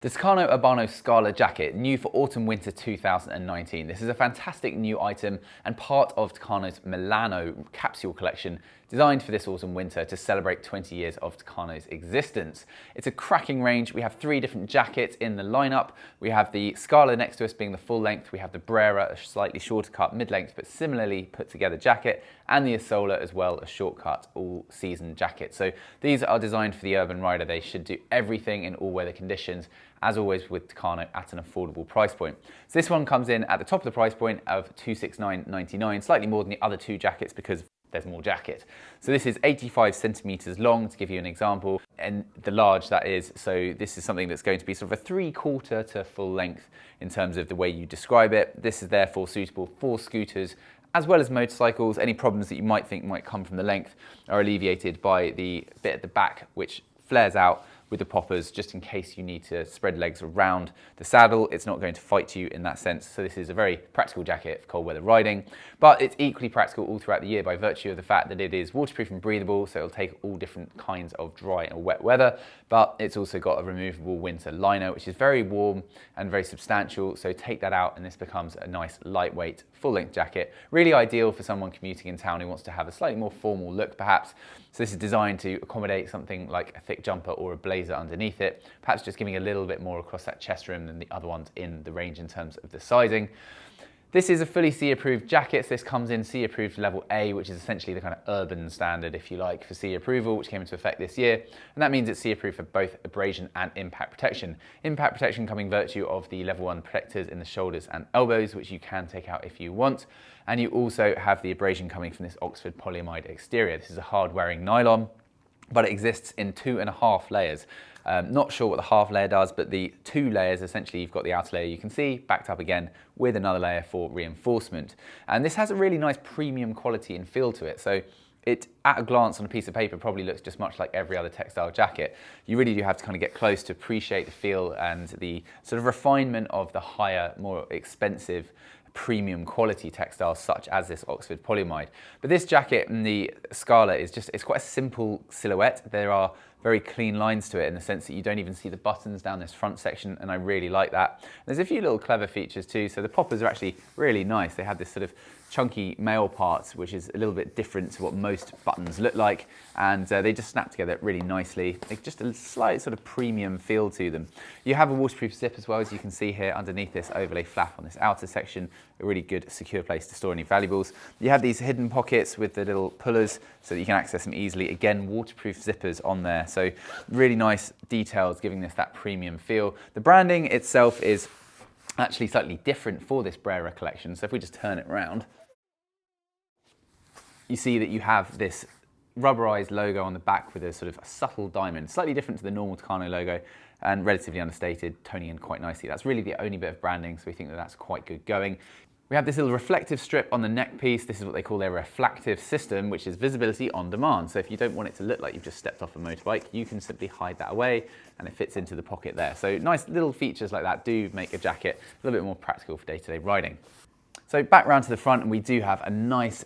The Tucano Urbano Scala jacket, new for autumn-winter 2019. This is a fantastic new item and part of Tucano's Milano capsule collection, designed for this autumn-winter to celebrate 20 years of Tucano's existence. It's a cracking range. We have 3 different jackets in the lineup. We have the Scala next to us being the full length. We have the Brera, a slightly shorter cut mid-length, but similarly put together jacket, and the Isola as well, a short-cut all-season jacket. So these are designed for the urban rider. They should do everything in all weather conditions, as always with Tucano at an affordable price point. So this one comes in at the top of the price point of $269.99, slightly more than the other 2 jackets because there's more jacket. So this is 85 centimeters long, to give you an example, and the large that is. So this is something that's going to be sort of a 3/4 to full length in terms of the way you describe it. This is therefore suitable for scooters as well as motorcycles. Any problems that you might think might come from the length are alleviated by the bit at the back, which flares out with the poppers, just in case you need to spread legs around the saddle. It's not going to fight you in that sense. So this is a very practical jacket for cold weather riding, but it's equally practical all throughout the year by virtue of the fact that it is waterproof and breathable. So it'll take all different kinds of dry and wet weather, but it's also got a removable winter liner, which is very warm and very substantial. So take that out and this becomes a nice lightweight full length jacket. Really ideal for someone commuting in town who wants to have a slightly more formal look perhaps. So this is designed to accommodate something like a thick jumper or a blazer underneath it, perhaps just giving a little bit more across that chest rim than the other ones in the range in terms of the sizing. This is a fully sea approved jacket. So this comes in sea approved level A, which is essentially the kind of urban standard, if you like, for sea approval, which came into effect this year. And that means it's sea approved for both abrasion and impact protection. Impact protection coming virtue of the level 1 protectors in the shoulders and elbows, which you can take out if you want. And you also have the abrasion coming from this Oxford polyamide exterior. This is a hard wearing nylon, but it exists in 2.5 layers. Not sure what the half layer does, but the 2 layers, essentially you've got the outer layer you can see, backed up again with another layer for reinforcement. And this has a really nice premium quality and feel to it. So it, at a glance on a piece of paper, probably looks just much like every other textile jacket. You really do have to kind of get close to appreciate the feel and the sort of refinement of the higher, more expensive premium quality textiles such as this Oxford polyamide. But this jacket in the Scala is just, it's quite a simple silhouette. There are very clean lines to it in the sense that you don't even see the buttons down this front section, and I really like that. There's a few little clever features too. So the poppers are actually really nice. They have this sort of chunky male parts, which is a little bit different to what most buttons look like, and they just snap together really nicely. They just a slight sort of premium feel to them. You have a waterproof zip as well, as you can see here underneath this overlay flap on this outer section, a really good secure place to store any valuables. You have these hidden pockets with the little pullers so that you can access them easily. Again, waterproof zippers on there, so really nice details giving this that premium feel. The branding itself is actually slightly different for this Brera collection. So if we just turn it around, you see that you have this rubberized logo on the back with a sort of a subtle diamond, slightly different to the normal Tucano logo and relatively understated, toning in quite nicely. That's really the only bit of branding, so we think that that's quite good going. We have this little reflective strip on the neck piece. This is what they call their reflective system, which is visibility on demand. So if you don't want it to look like you've just stepped off a motorbike, you can simply hide that away and it fits into the pocket there. So nice little features like that do make a jacket a little bit more practical for day-to-day riding. So back round to the front, and we do have a nice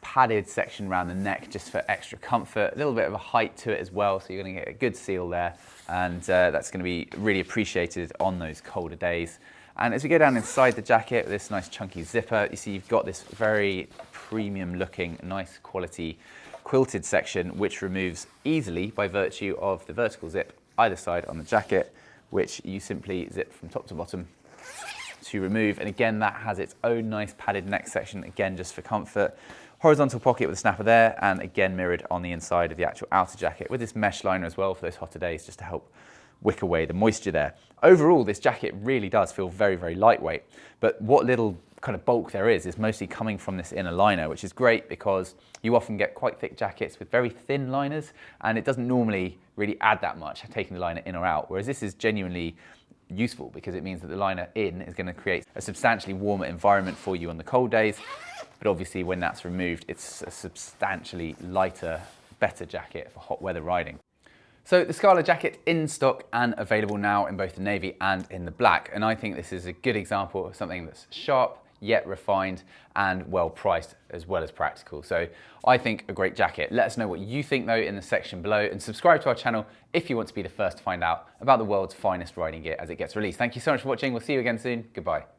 padded section around the neck just for extra comfort, a little bit of a height to it as well, so you're going to get a good seal there, and that's going to be really appreciated on those colder days. And as we go down inside the jacket with this nice chunky zipper, you see you've got this very premium looking, nice quality quilted section, which removes easily by virtue of the vertical zip either side on the jacket, which you simply zip from top to bottom to remove. And again, that has its own nice padded neck section, again just for comfort. Horizontal pocket with a snapper there, and again mirrored on the inside of the actual outer jacket with this mesh liner as well for those hotter days, just to help wick away the moisture there. Overall, this jacket really does feel very, very lightweight, but what little kind of bulk there is mostly coming from this inner liner, which is great because you often get quite thick jackets with very thin liners, and it doesn't normally really add that much taking the liner in or out, whereas this is genuinely useful because it means that the liner in is going to create a substantially warmer environment for you on the cold days. But obviously when that's removed, it's a substantially lighter, better jacket for hot weather riding. So the Scala jacket in stock and available now in both the navy and in the black. And I think this is a good example of something that's sharp, yet refined and well priced as well as practical. So I think a great jacket. Let us know what you think though in the section below, and subscribe to our channel if you want to be the first to find out about the world's finest riding gear as it gets released. Thank you so much for watching. We'll see you again soon. Goodbye.